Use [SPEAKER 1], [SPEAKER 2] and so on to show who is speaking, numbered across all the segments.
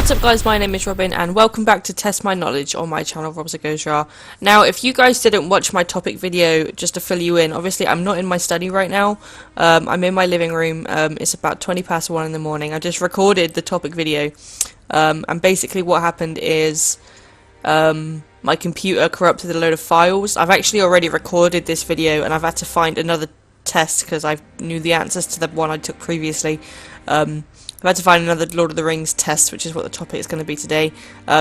[SPEAKER 1] What's up guys, my name is Robin and welcome back to Test My Knowledge on my channel Robzagozra. Now if you guys didn't watch my topic video, just to fill you in, obviously I'm not in my study right now, I'm in my living room, it's about 20 past 1 in the morning. I just recorded the topic video and basically what happened is my computer corrupted a load of files. I've actually already recorded this video and I've had to find another test because I knew the answers to the one I took previously. I've had to find another Lord of the Rings test, which is what the topic is going to be today,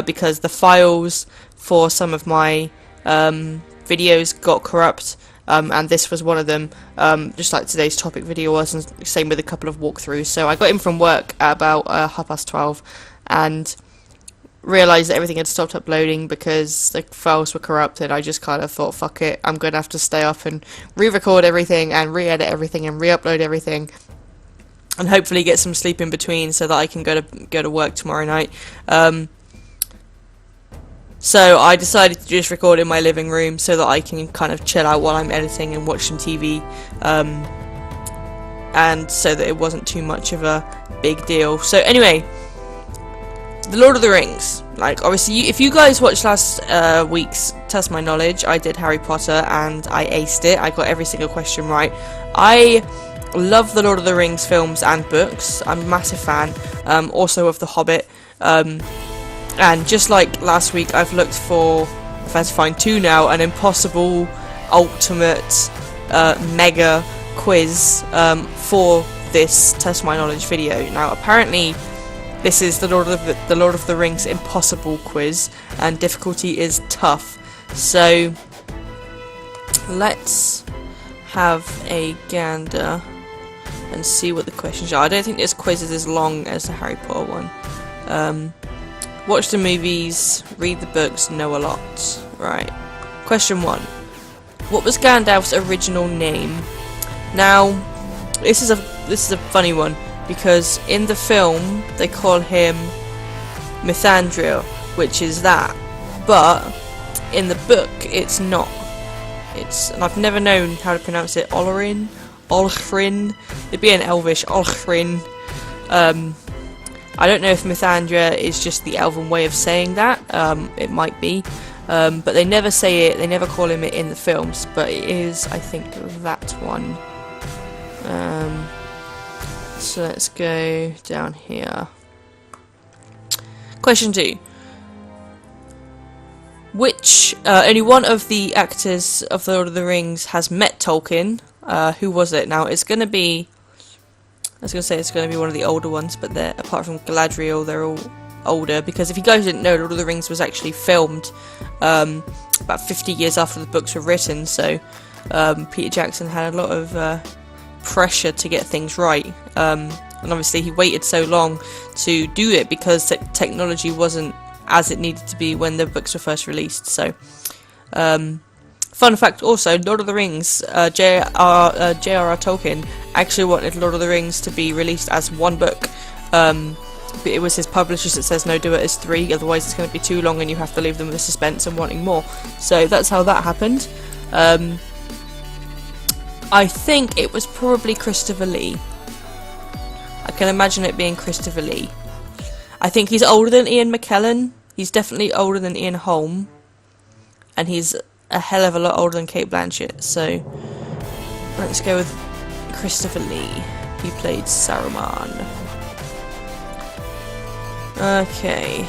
[SPEAKER 1] because the files for some of my videos got corrupt, and this was one of them, just like today's topic video was, and same with a couple of walkthroughs. So I got in from work at about 12:30 and realised that everything had stopped uploading because the files were corrupted. I just kind of thought, fuck it, I'm going to have to stay up and re-record everything and re-edit everything and re-upload everything, and hopefully get some sleep in between so that I can go to work tomorrow night. So I decided to just record in my living room so that I can kind of chill out while I'm editing and watch some TV, and so that it wasn't too much of a big deal. So anyway, the Lord of the Rings. Like, obviously, if you guys watched last week's Test My Knowledge, I did Harry Potter and I aced it. I got every single question right. I love the Lord of the Rings films and books. I'm a massive fan, also of The Hobbit, and just like last week I've looked for, I've had to find two now, an impossible ultimate mega quiz for this Test My Knowledge video. Now apparently this is the Lord of the Rings impossible quiz and difficulty is tough, so let's have a gander and see what the questions are. I don't think this quiz is as long as the Harry Potter one. Watch the movies, read the books, know a lot. Right. Question 1. What was Gandalf's original name? Now, this is a funny one because in the film they call him Mithrandir, which is that, but in the book it's not. And I've never known how to pronounce it. Olhrin. It'd be an Elvish Olhrin. I don't know if Mithrandir is just the Elven way of saying that. It might be, but they never say it. They never call him it in the films. But it is, I think, that one. So let's go down here. Question 2. Which only one of the actors of The Lord of the Rings has met Tolkien? Who was it? Now it's gonna be, I was gonna say it's gonna be one of the older ones, but they're, apart from Galadriel, they're all older, because if you guys didn't know, Lord of the Rings was actually filmed about 50 years after the books were written, so Peter Jackson had a lot of pressure to get things right, and obviously he waited so long to do it because technology wasn't as it needed to be when the books were first released. So fun fact also, Lord of the Rings, J.R.R. Tolkien actually wanted Lord of the Rings to be released as one book, but it was his publishers that says no, do it as 3, otherwise it's going to be too long and you have to leave them with suspense and wanting more. So that's how that happened. I think it was probably Christopher Lee. I can imagine it being Christopher Lee. I think he's older than Ian McKellen. He's definitely older than Ian Holm, and he's a hell of a lot older than Cate Blanchett, so let's go with Christopher Lee. He played Saruman. Okay.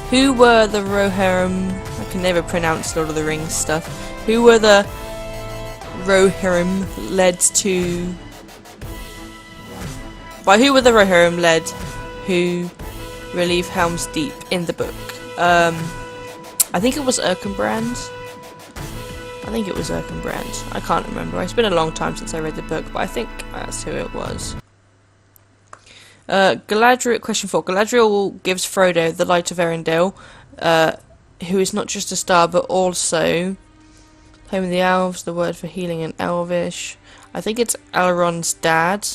[SPEAKER 1] Who were the Rohirrim? I can never pronounce Lord of the Rings stuff. Who were the Rohirrim led to... By who were the Rohirrim led who relieve Helm's Deep in the book? I think it was Erkenbrand. I can't remember. It's been a long time since I read the book, but I think that's who it was. Galadriel. Question 4. Galadriel gives Frodo the light of Erendil, who is not just a star, but also home of the elves, the word for healing in Elvish. I think it's Elrond's dad.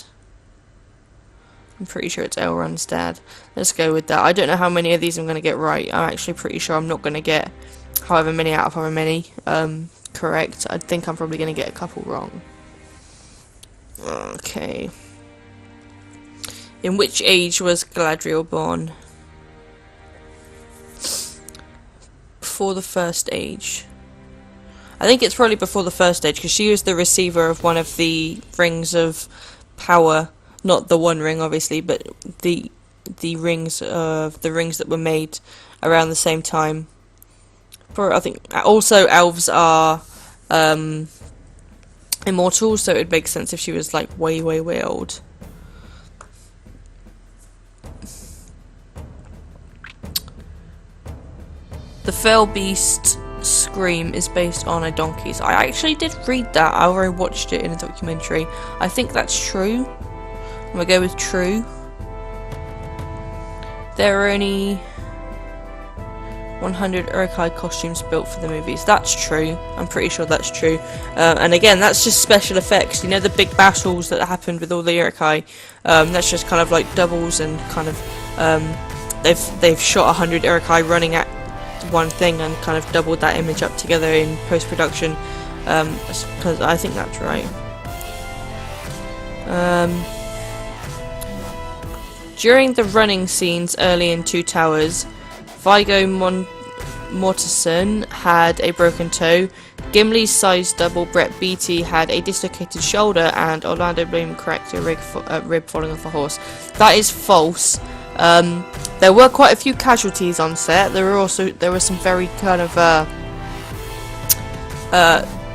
[SPEAKER 1] I'm pretty sure it's Elrond's dad. Let's go with that. I don't know how many of these I'm going to get right. I'm actually pretty sure I'm not going to get however many out of however many correct. I think I'm probably going to get a couple wrong. Okay. In which age was Galadriel born? before the first age? I think it's probably before the first age, because she was the receiver of one of the rings of power. Not the One Ring, obviously, but the rings that were made around the same time. I think also elves are immortal, so it would make sense if she was like way old. The Fell Beast Scream is based on a donkey's. I actually did read that. I already watched it in a documentary. I think that's true. I'm gonna go with true. There are only 100 Uruk-hai costumes built for the movies. That's true. I'm pretty sure that's true. And again, that's just special effects. You know the big battles that happened with all the Uruk-hai? That's just kind of like doubles and kind of they've shot 100 Uruk-hai running at one thing and kind of doubled that image up together in post-production. Because I think that's right. During the running scenes early in Two Towers, Viggo Mortensen had a broken toe, Gimli's size double Brett Beatty had a dislocated shoulder, and Orlando Bloom cracked a rib falling off a horse. That is false. There were quite a few casualties on set. There were some very kind of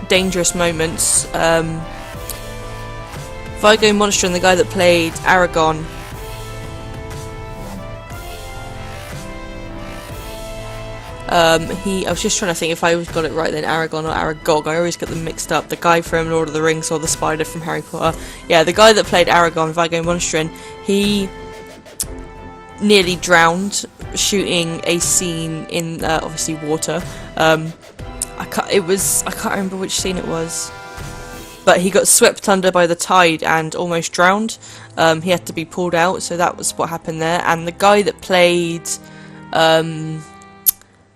[SPEAKER 1] dangerous moments. Viggo Mortensen, the guy that played Aragorn, I was just trying to think if I always got it right then, Aragorn or Aragog. I always get them mixed up. The guy from Lord of the Rings or the spider from Harry Potter. Yeah, the guy that played Aragorn, Viggo Mortensen, he nearly drowned shooting a scene in obviously water. I can't remember which scene it was, but he got swept under by the tide and almost drowned. He had to be pulled out, so that was what happened there. And the guy that played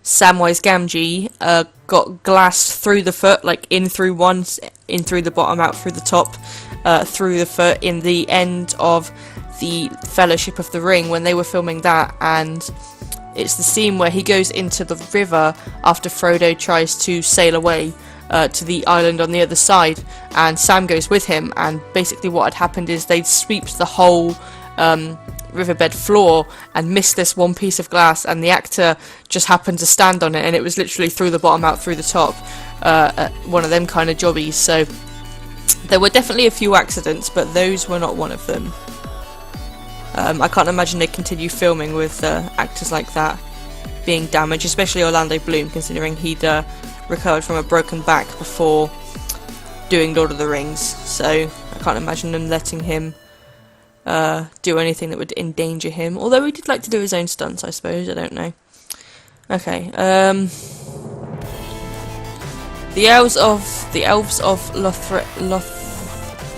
[SPEAKER 1] Samwise Gamgee got glassed through the foot, like in through the bottom, out through the top, through the foot in the end of the Fellowship of the Ring when they were filming that. And it's the scene where he goes into the river after Frodo tries to sail away to the island on the other side, and Sam goes with him. And basically what had happened is they'd swept the whole riverbed floor and missed this one piece of glass, and the actor just happened to stand on it, and it was literally through the bottom, out through the top. One of them kind of jobbies. So there were definitely a few accidents, but those were not one of them. I can't imagine they continue filming with actors like that being damaged, especially Orlando Bloom, considering he'd recovered from a broken back before doing Lord of the Rings. So I can't imagine them letting him do anything that would endanger him. Although he did like to do his own stunts, I suppose. I don't know. Okay. The elves of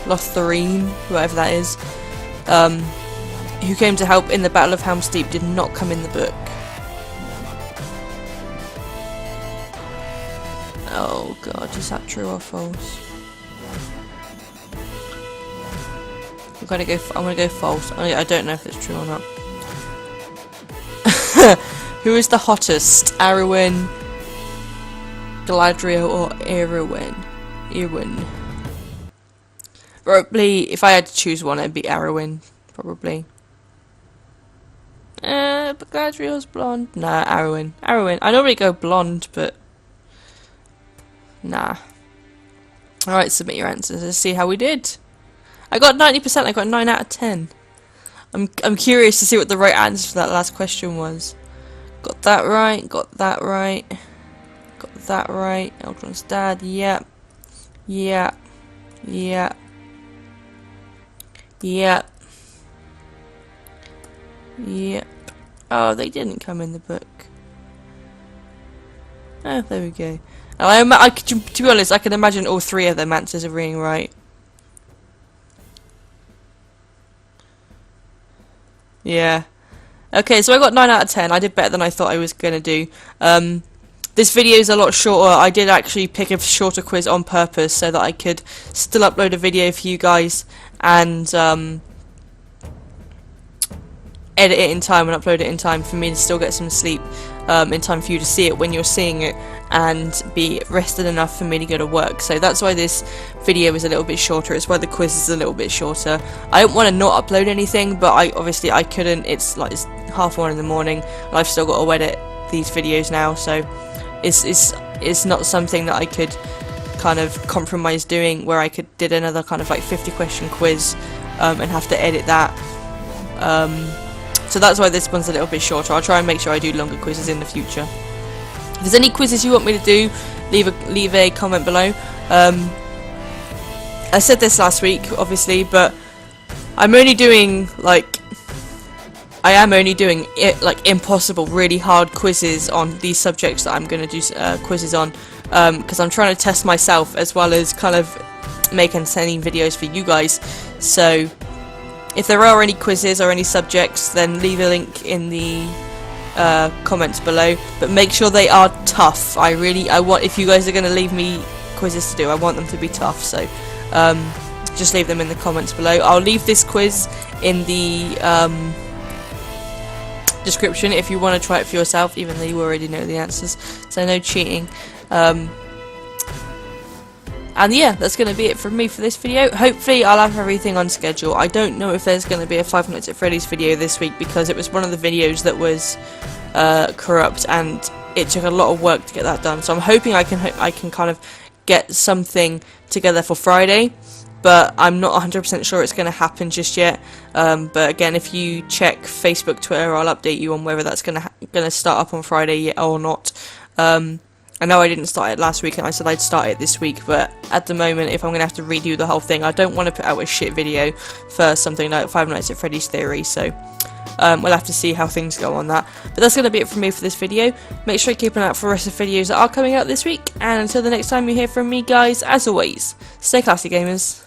[SPEAKER 1] Lothlorien, whatever that is, who came to help in the Battle of Helm's Deep, did not come in the book. Oh god, is that true or false? I'm gonna go false. I don't know if it's true or not. Who is the hottest, Arwen, Galadriel, or Irwin? Probably, if I had to choose one, it'd be Arwen, probably. But Galadriel's blonde. Nah, Arwen. I normally go blonde, but nah. Alright, submit your answers. Let's see how we did. I got 90%, I got 9 out of 10. I'm curious to see what the right answer for that last question was. Got that right, got that right. Got that right. Eldron's dad, yep. Yep. Yep. Yep. Yep. Oh, they didn't come in the book. Oh, there we go. To be honest, I can imagine all three of them answers are being right. Yeah. Okay, so I got 9 out of 10. I did better than I thought I was going to do. This video is a lot shorter. I did actually pick a shorter quiz on purpose so that I could still upload a video for you guys and edit it in time and upload it in time for me to still get some sleep in time for you to see it when you're seeing it, and be rested enough for me to go to work. So that's why this video is a little bit shorter. It's why the quiz is a little bit shorter. I don't want to not upload anything, but I couldn't. It's like it's 1:30 in the morning and I've still got to edit these videos now, so it's not something that I could kind of compromise doing, where I did another kind of like 50 question quiz and have to edit that. So that's why this one's a little bit shorter. I'll try and make sure I do longer quizzes in the future. If there's any quizzes you want me to do, leave a comment below. I said this last week, obviously, but I am only doing impossible, really hard quizzes on these subjects that I'm going to do quizzes on, because I'm trying to test myself as well as kind of make entertaining videos for you guys. So if there are any quizzes or any subjects, then leave a link in the comments below, but make sure they are tough. I want, if you guys are going to leave me quizzes to do, I want them to be tough, so just leave them in the comments below. I'll leave this quiz in the description if you want to try it for yourself, even though you already know the answers, so no cheating. And yeah, that's going to be it from me for this video. Hopefully I'll have everything on schedule. I don't know if there's going to be a Five Nights at Freddy's video this week, because it was one of the videos that was corrupt, and it took a lot of work to get that done. So I'm hoping I can kind of get something together for Friday, but I'm not 100% sure it's going to happen just yet. But again, if you check Facebook, Twitter, I'll update you on whether that's going to start up on Friday yet or not. I know I didn't start it last week and I said I'd start it this week, but at the moment, if I'm going to have to redo the whole thing, I don't want to put out a shit video for something like Five Nights at Freddy's Theory, so we'll have to see how things go on that. But that's going to be it from me for this video. Make sure you keep an eye out for the rest of the videos that are coming out this week, and until the next time you hear from me, guys, as always, stay classy, gamers.